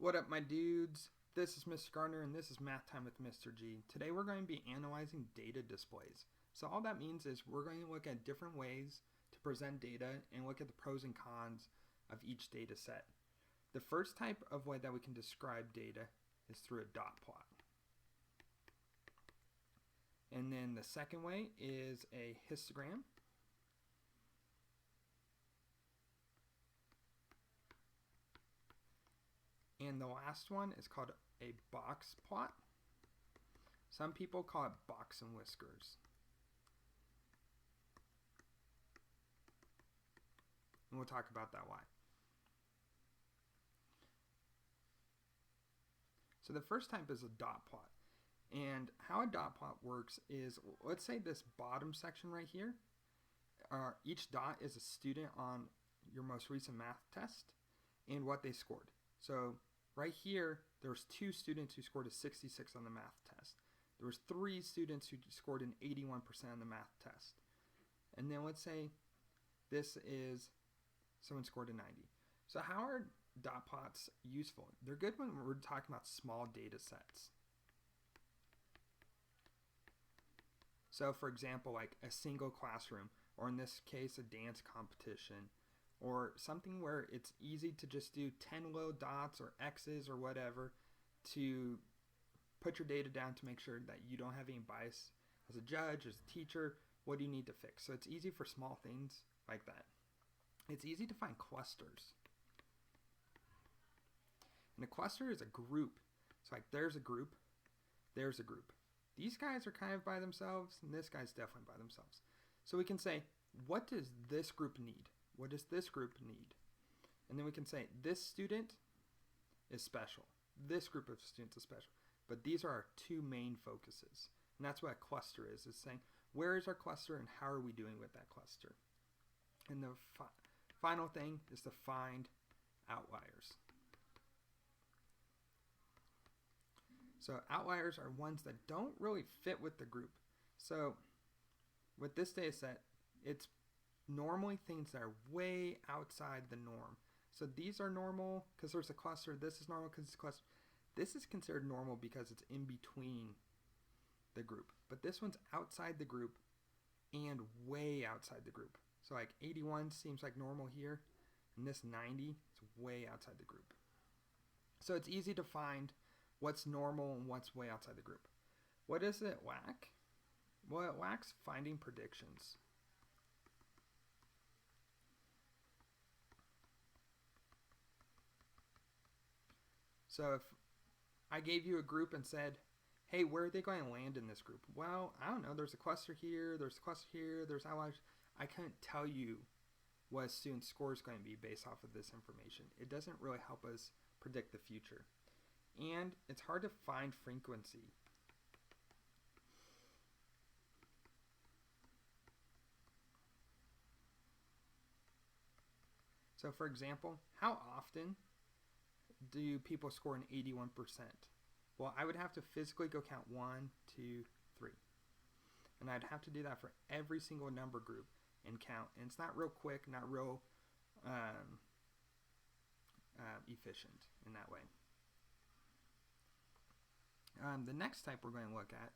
What up, my dudes? This is Mr. Gardner, and this is Math Time with Mr. G. Today we're going to be analyzing data displays. So all that means is we're going to look at different ways to present data and look at the pros and cons of each data set. The first type of way that we can describe data is through a dot plot. And then the second way is a histogram. And the last one is called a box plot. Some people call it box and whiskers. And we'll talk about that why. So the first type is a dot plot. And how a dot plot works is, let's say this bottom section right here, each dot is a student on your most recent math test and what they scored. So right here, there was 2 students who scored a 66 on the math test. There was 3 students who scored an 81% on the math test. And then let's say this is someone scored a 90. So how are dot plots useful? They're good when we're talking about small data sets. So for example, like a single classroom, or in this case, a dance competition, or something where it's easy to just do 10 little dots or X's or whatever to put your data down to make sure that you don't have any bias as a judge, as a teacher. What do you need to fix? So it's easy for small things like that. It's easy to find clusters. And a cluster is a group. So like there's a group, there's a group. These guys are kind of by themselves, and this guy's definitely by themselves. So we can say, what does this group need? What does this group need? And then we can say, this student is special. This group of students is special. But these are our 2 main focuses. And that's what a cluster is saying, where is our cluster and how are we doing with that cluster? And the final thing is to find outliers. So outliers are ones that don't really fit with the group. So with this data set, it's normally things that are way outside the norm. So these are normal because there's a cluster. This is normal because it's a cluster. This is considered normal because it's in between the group. But this one's outside the group and way outside the group. So like 81 seems like normal here, and this 90 is way outside the group. So it's easy to find what's normal and what's way outside the group. What does it lack? Well, it lacks finding predictions. So if I gave you a group and said, hey, where are they going to land in this group? Well, I don't know. There's a cluster here. There's a cluster here. There's outliers. I couldn't tell you what a student's score is going to be based off of this information. It doesn't really help us predict the future. And it's hard to find frequency. So for example, how often do people score an 81%? Well, I would have to physically go count 1, 2, 3. And I'd have to do that for every single number group and count. And it's not real quick, not real efficient in that way. The next type we're going to look at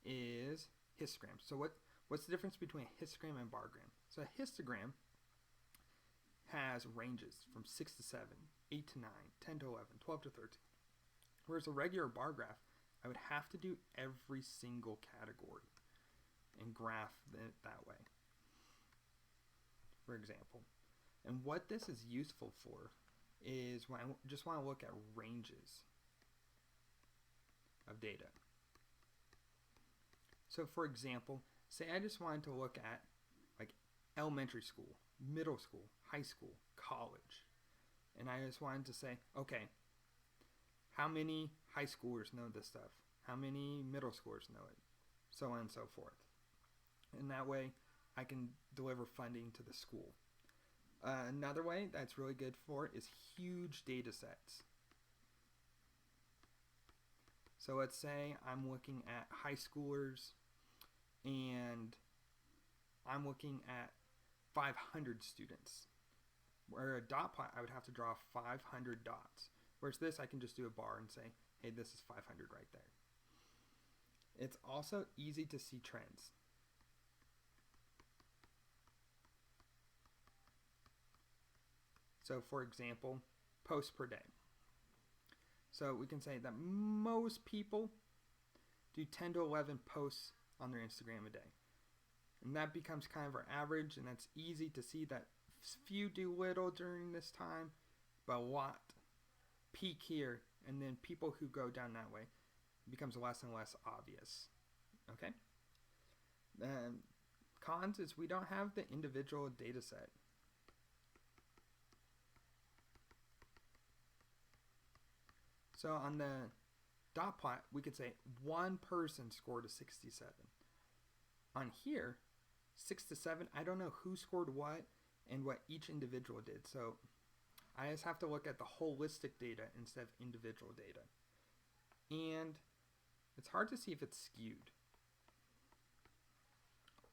is histograms. So what's the difference between a histogram and bargram? So a histogram has ranges from 6 to 7, 8 to 9, 10 to 11, 12 to 13. Whereas a regular bar graph, I would have to do every single category and graph it that way, for example. And what this is useful for is when I just want to look at ranges of data. So for example, say I just wanted to look at like elementary school, middle school, high school, college. And I just wanted to say, okay, how many high schoolers know this stuff? How many middle schoolers know it? So on and so forth. And that way I can deliver funding to the school. Another way that's really good for is huge data sets. So let's say I'm looking at high schoolers and I'm looking at 500 students. Where a dot plot, I would have to draw 500 dots. Whereas this, I can just do a bar and say, hey, this is 500 right there. It's also easy to see trends. So for example, posts per day. So we can say that most people do 10 to 11 posts on their Instagram a day. And that becomes kind of our average, and that's easy to see that few do little during this time, but a lot peak here, and then people who go down that way becomes less and less obvious. Okay? Cons is we don't have the individual data set. So on the dot plot, we could say one person scored a 67. On here, 6 to 7, I don't know who scored what and what each individual did. So I just have to look at the holistic data instead of individual data. And it's hard to see if it's skewed.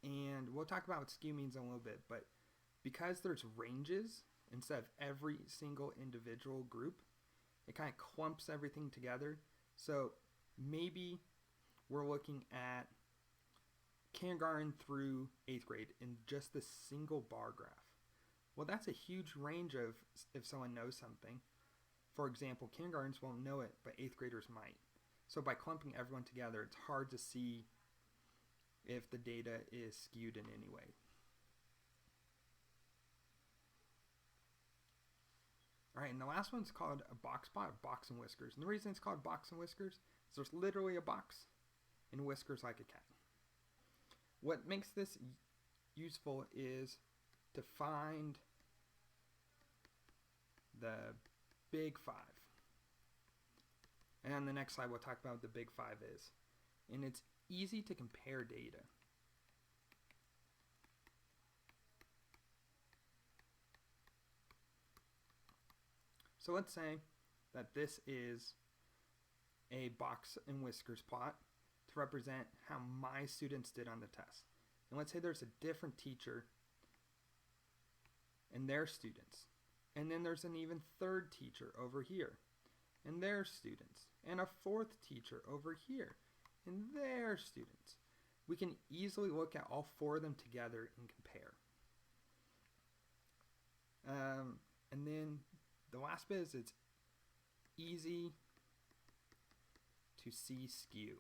And we'll talk about what skew means in a little bit, but because there's ranges instead of every single individual group, it kind of clumps everything together. So maybe we're looking at kindergarten through 8th grade in just this single bar graph. Well, that's a huge range of if someone knows something. For example, kindergartens won't know it, but 8th graders might. So by clumping everyone together, it's hard to see if the data is skewed in any way. All right, and the last one's called a box plot, box and whiskers. And the reason it's called box and whiskers is there's literally a box and whiskers like a cat. What makes this useful is to find the big five. And on the next slide, we'll talk about what the big five is. And it's easy to compare data. So let's say that this is a box and whiskers plot to represent how my students did on the test. And let's say there's a different teacher and their students. And then there's an even third teacher over here and their students. And a fourth teacher over here and their students. We can easily look at all four of them together and compare. And then the last bit is it's easy to see skew.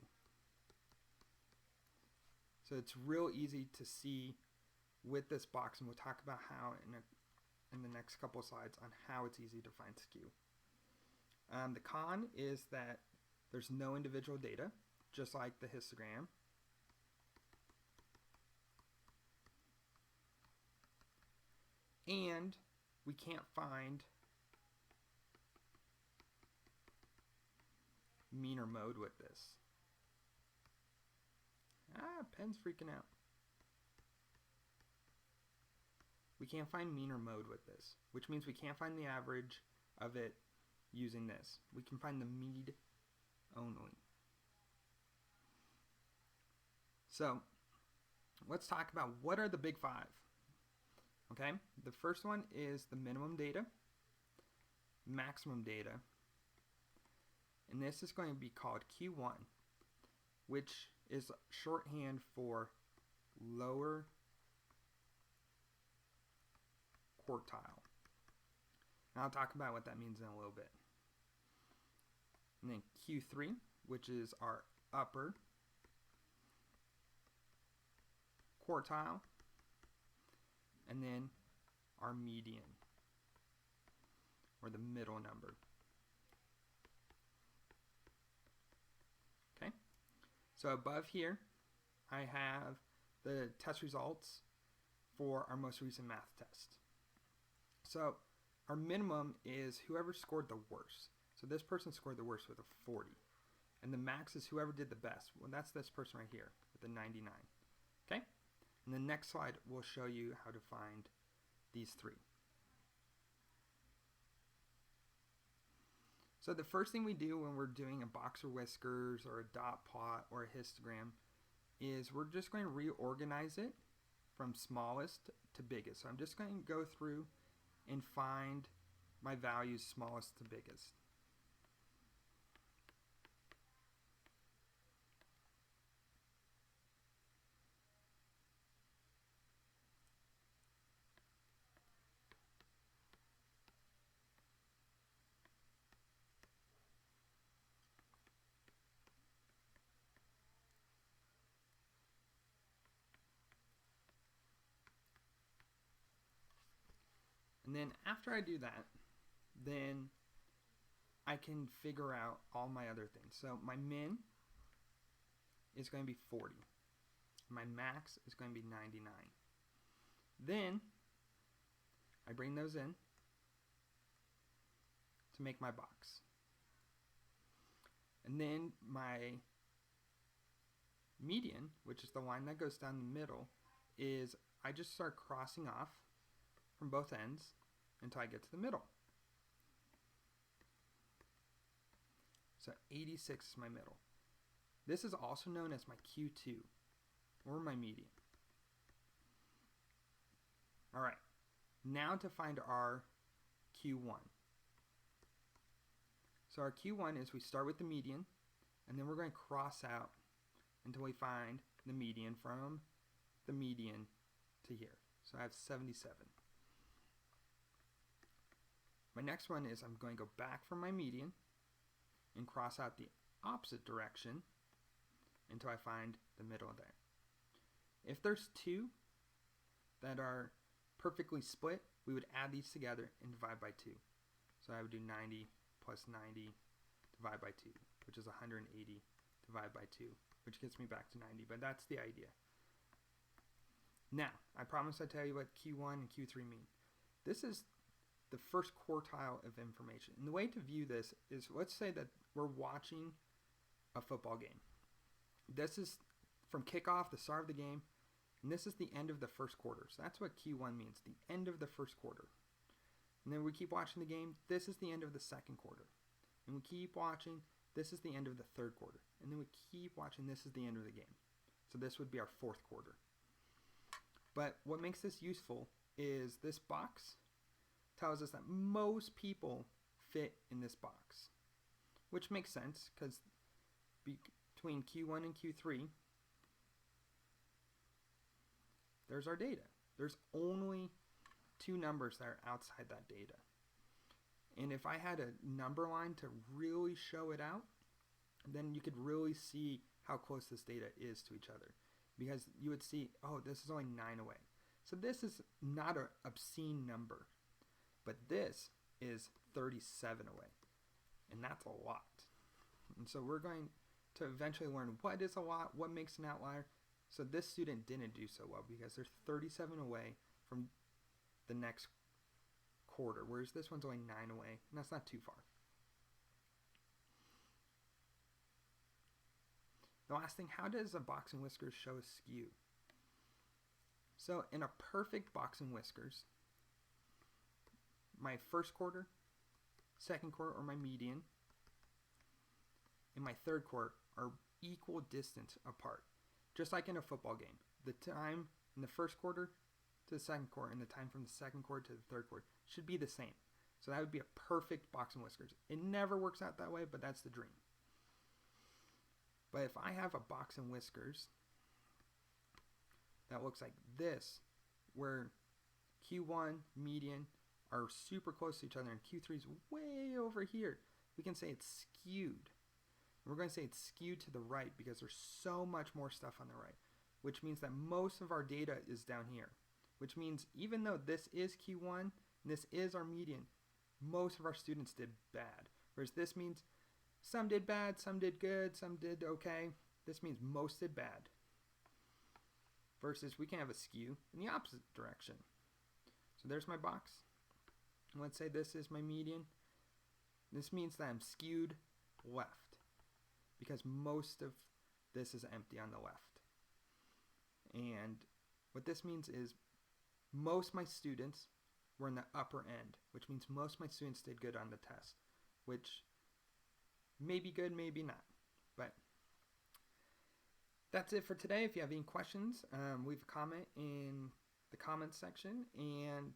So it's real easy to see with this box, and we'll talk about how in the next couple of slides on how it's easy to find skew. The con is that there's no individual data, just like the histogram. And we can't find mean or mode with this. Pen's freaking out. We can't find mean or mode with this, which means we can't find the average of it using this. We can find the mean only. So let's talk about what are the big five. Okay, the first one is the minimum data, maximum data, and this is going to be called Q1, which is shorthand for lower quartile. And I'll talk about what that means in a little bit. And then Q3, which is our upper quartile, and then our median, or the middle number. Okay, so above here, I have the test results for our most recent math test. So our minimum is whoever scored the worst. So this person scored the worst with a 40. And the max is whoever did the best. Well, that's this person right here with a 99. Okay? And the next slide will show you how to find these three. So the first thing we do when we're doing a box or whiskers or a dot plot or a histogram is we're just going to reorganize it from smallest to biggest. So I'm just going to go through and find my values smallest to biggest. And then after I do that, then I can figure out all my other things. So my min is going to be 40. My max is going to be 99. Then I bring those in to make my box. And then my median, which is the line that goes down the middle, is I just start crossing off from both ends until I get to the middle. So 86 is my middle. This is also known as my Q2, or my median. Alright, now to find our Q1. So our Q1 is we start with the median, and then we're going to cross out until we find the median from the median to here. So I have 77. My next one is I'm going to go back from my median and cross out the opposite direction until I find the middle there. If there's two that are perfectly split, we would add these together and divide by 2. So I would do 90 plus 90 divide by 2, which is 180 divide by 2, which gets me back to 90, but that's the idea. Now, I promise I tell you what Q1 and Q3 mean. This is the first quartile of information. And the way to view this is, let's say that we're watching a football game. This is from kickoff, the start of the game, and this is the end of the first quarter. So that's what Q1 means, the end of the first quarter. And then we keep watching the game. This is the end of the second quarter. And we keep watching. This is the end of the third quarter. And then we keep watching. This is the end of the game. So this would be our fourth quarter. But what makes this useful is this box tells us that most people fit in this box, which makes sense because between Q1 and Q3, there's our data. There's only 2 numbers that are outside that data. And if I had a number line to really show it out, then you could really see how close this data is to each other. Because you would see, oh, this is only 9 away. So this is not an obscene number. But this is 37 away. And that's a lot. And so we're going to eventually learn what is a lot, what makes an outlier. So this student didn't do so well because they're 37 away from the next quarter, whereas this one's only 9 away, and that's not too far. The last thing, how does a box and whiskers show a skew? So in a perfect box and whiskers, my first quarter, second quarter, or my median, and my third quarter are equal distance apart. Just like in a football game. The time in the first quarter to the second quarter and the time from the second quarter to the third quarter should be the same. So that would be a perfect box and whiskers. It never works out that way, but that's the dream. But if I have a box and whiskers that looks like this, where Q1, median are super close to each other and Q3 is way over here, we can say it's skewed. We're going to say it's skewed to the right because there's so much more stuff on the right, which means that most of our data is down here, which means even though this is Q1 and this is our median, most of our students did bad. Whereas this means some did bad, some did good, some did okay. This means most did bad. Versus we can have a skew in the opposite direction. So there's my box. And let's say this is my median. This means that I'm skewed left, because most of this is empty on the left. And what this means is most of my students were in the upper end, which means most of my students did good on the test, which may be good, maybe not. But that's it for today. If you have any questions, leave a comment in the comments section, and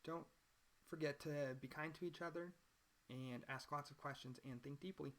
don't forget to be kind to each other and ask lots of questions and think deeply.